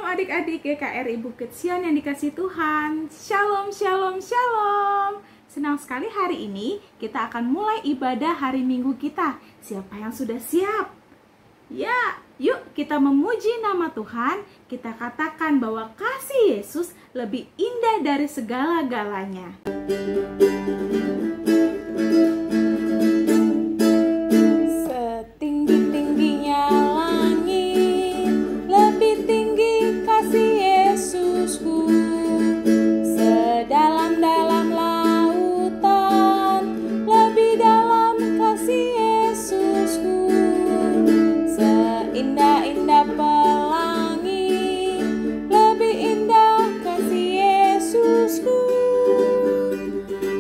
adik-adik GKRI Bukit Sion yang dikasihi Tuhan. Shalom, shalom, shalom. Senang sekali hari ini kita akan mulai ibadah hari Minggu kita. Siapa yang sudah siap? Ya, yuk kita memuji nama Tuhan. Kita katakan bahwa kasih Yesus lebih indah dari segala-galanya. Setinggi-tingginya langit, lebih tinggi kasih Yesusku. Sedalam-dalam lautan, lebih dalam kasih Yesusku. Seindah-indah pelangi, lebih indah kasih Yesusku.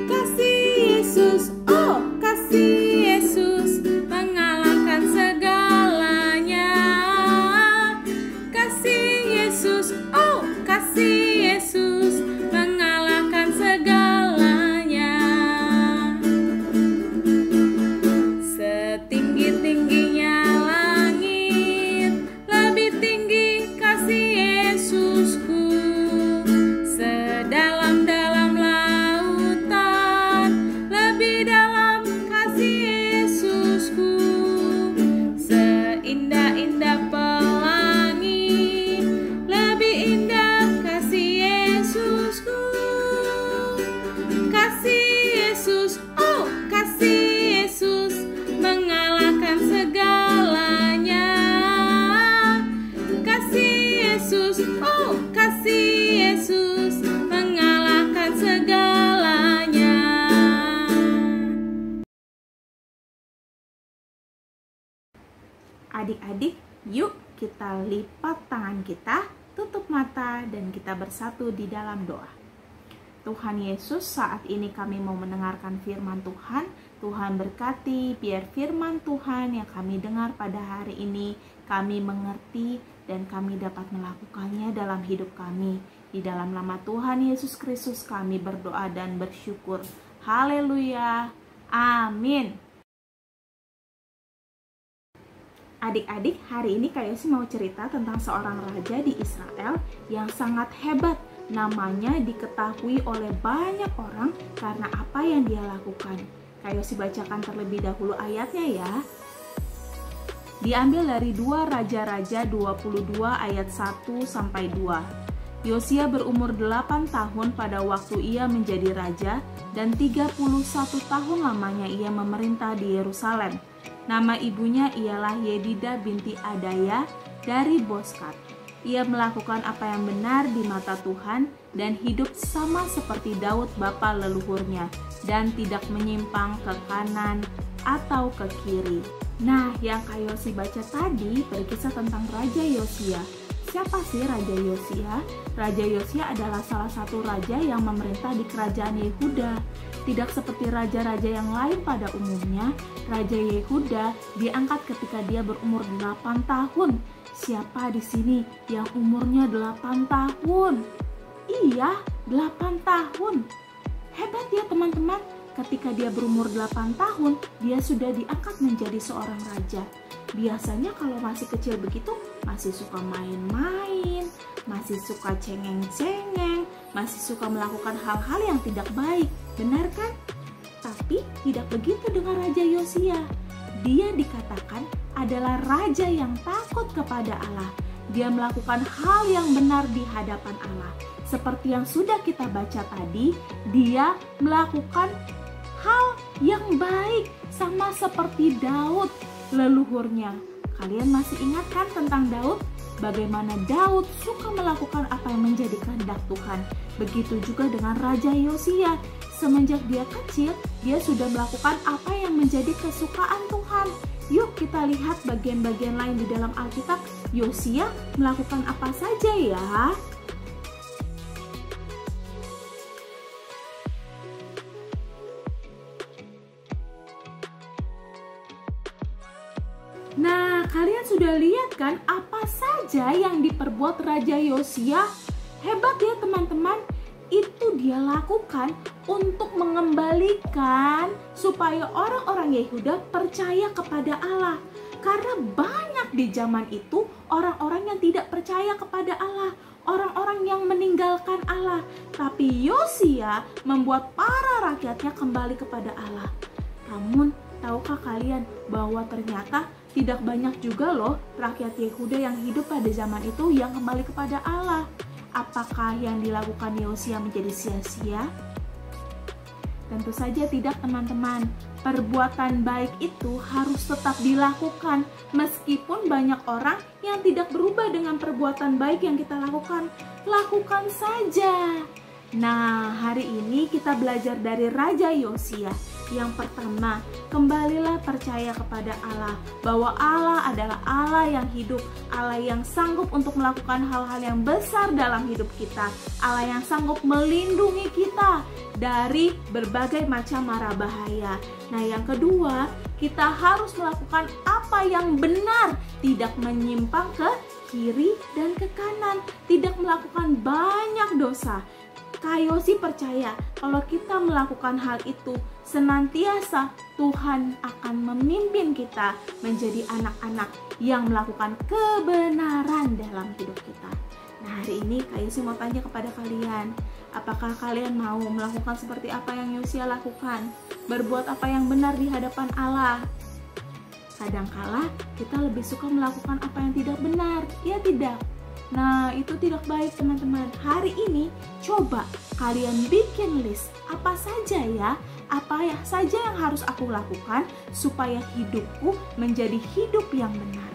Kasih Yesus, oh kasih Yesus mengalahkan segalanya. Kasih Yesus, oh kasih Yesus mengalahkan segalanya. Setinggi-tingginya langit, lebih tinggi kasih Yesusku. Sedalam-dalam lautan, lebih dalam kasih Yesusku. Seindah-indah pelangi, lebih indah kasih Yesusku. Kasih Yesus, oh kasih Yesus mengalahkan segalanya. Kasih Yesus, oh kasih Yesus mengalahkan segalanya. Adik-adik, yuk kita lipat tangan kita, tutup mata, dan kita bersatu di dalam doa. Tuhan Yesus, saat ini kami mau mendengarkan firman Tuhan. Tuhan berkati, biar firman Tuhan yang kami dengar pada hari ini, kami mengerti dan kami dapat melakukannya dalam hidup kami. Di dalam nama Tuhan Yesus Kristus kami berdoa dan bersyukur. Haleluya. Amin. Adik-adik, hari ini Kak Yosi mau cerita tentang seorang raja di Israel yang sangat hebat. Namanya diketahui oleh banyak orang karena apa yang dia lakukan. Kak Yosi bacakan terlebih dahulu ayatnya ya. Diambil dari 2 Raja-Raja 22 ayat 1-2. Yosia berumur 8 tahun pada waktu ia menjadi raja dan 31 tahun lamanya ia memerintah di Yerusalem. Nama ibunya ialah Yedida binti Adaya dari Boskat. Ia melakukan apa yang benar di mata Tuhan dan hidup sama seperti Daud bapa leluhurnya dan tidak menyimpang ke kanan atau ke kiri. Nah, yang Kak Yosi baca tadi berkisah tentang Raja Yosia. Siapa sih Raja Yosia? Raja Yosia adalah salah satu raja yang memerintah di kerajaan Yehuda. Tidak seperti raja-raja yang lain pada umumnya, Raja Yehuda diangkat ketika dia berumur 8 tahun. Siapa di sini yang umurnya 8 tahun? Iya, 8 tahun. Hebat ya teman-teman. Ketika dia berumur 8 tahun, dia sudah diangkat menjadi seorang raja. Biasanya kalau masih kecil begitu, masih suka main-main, masih suka cengeng-cengeng, masih suka melakukan hal-hal yang tidak baik. Benar kan? Tapi tidak begitu dengan Raja Yosia. Dia dikatakan adalah raja yang takut kepada Allah. Dia melakukan hal yang benar di hadapan Allah. Seperti yang sudah kita baca tadi, dia melakukan hal yang baik sama seperti Daud leluhurnya. Kalian masih ingat kan tentang Daud? Bagaimana Daud suka melakukan apa yang menjadi kehendak Tuhan. Begitu juga dengan Raja Yosia. Semenjak dia kecil, dia sudah melakukan apa yang menjadi kesukaan Tuhan. Yuk kita lihat bagian-bagian lain di dalam Alkitab. Yosia melakukan apa saja ya? Nah, kalian sudah lihat kan apa saja yang diperbuat Raja Yosia? Hebat ya teman-teman. Itu dia lakukan untuk mengembalikan supaya orang-orang Yehuda percaya kepada Allah. Karena banyak banyak di zaman itu orang-orang yang tidak percaya kepada Allah, orang-orang yang meninggalkan Allah. Tapi Yosia membuat para rakyatnya kembali kepada Allah. Namun, tahukah kalian bahwa ternyata tidak banyak juga loh rakyat Yehuda yang hidup pada zaman itu yang kembali kepada Allah. Apakah yang dilakukan Yosia menjadi sia-sia? Tentu saja tidak, teman-teman. Perbuatan baik itu harus tetap dilakukan meskipun banyak orang yang tidak berubah dengan perbuatan baik yang kita lakukan. Lakukan saja. Nah, hari ini kita belajar dari Raja Yosia. Yang pertama, kembalilah percaya kepada Allah, bahwa Allah adalah Allah yang hidup, Allah yang sanggup untuk melakukan hal-hal yang besar dalam hidup kita, Allah yang sanggup melindungi kita dari berbagai macam mara bahaya. Nah, yang kedua, kita harus melakukan apa yang benar, tidak menyimpang ke kiri dan ke kanan, tidak melakukan banyak dosa. Kak Yosi percaya kalau kita melakukan hal itu, senantiasa Tuhan akan memimpin kita menjadi anak-anak yang melakukan kebenaran dalam hidup kita. Nah, hari ini Kak Yosi mau tanya kepada kalian, apakah kalian mau melakukan seperti apa yang Yosia lakukan? Berbuat apa yang benar di hadapan Allah? Kadangkala kita lebih suka melakukan apa yang tidak benar, ya tidak? Nah, itu tidak baik, teman-teman. Hari ini coba kalian bikin list apa saja ya, apa saja yang harus aku lakukan supaya hidupku menjadi hidup yang benar.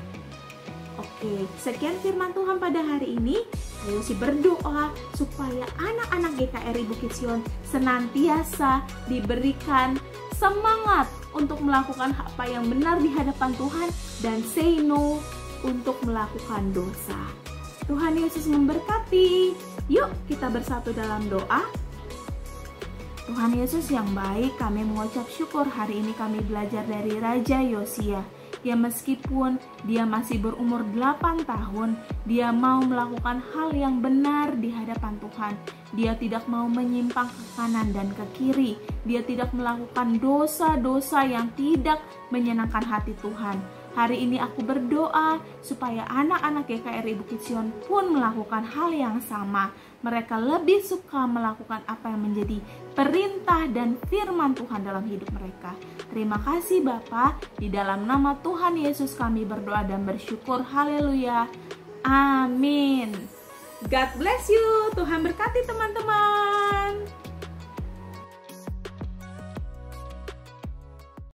Oke, sekian firman Tuhan pada hari ini. Ayo sih berdoa supaya anak-anak GKRI Bukit Sion senantiasa diberikan semangat untuk melakukan apa yang benar di hadapan Tuhan dan say no untuk melakukan dosa. Tuhan Yesus memberkati. Yuk kita bersatu dalam doa. Tuhan Yesus yang baik, kami mengucap syukur hari ini kami belajar dari Raja Yosia. Ya, meskipun dia masih berumur 8 tahun, dia mau melakukan hal yang benar di hadapan Tuhan. Dia tidak mau menyimpang ke kanan dan ke kiri. Dia tidak melakukan dosa-dosa yang tidak menyenangkan hati Tuhan. Hari ini aku berdoa supaya anak-anak GKRI Bukit Sion pun melakukan hal yang sama. Mereka lebih suka melakukan apa yang menjadi perintah dan firman Tuhan dalam hidup mereka. Terima kasih Bapa, di dalam nama Tuhan Yesus kami berdoa dan bersyukur. Haleluya. Amin. God bless you. Tuhan berkati teman-teman.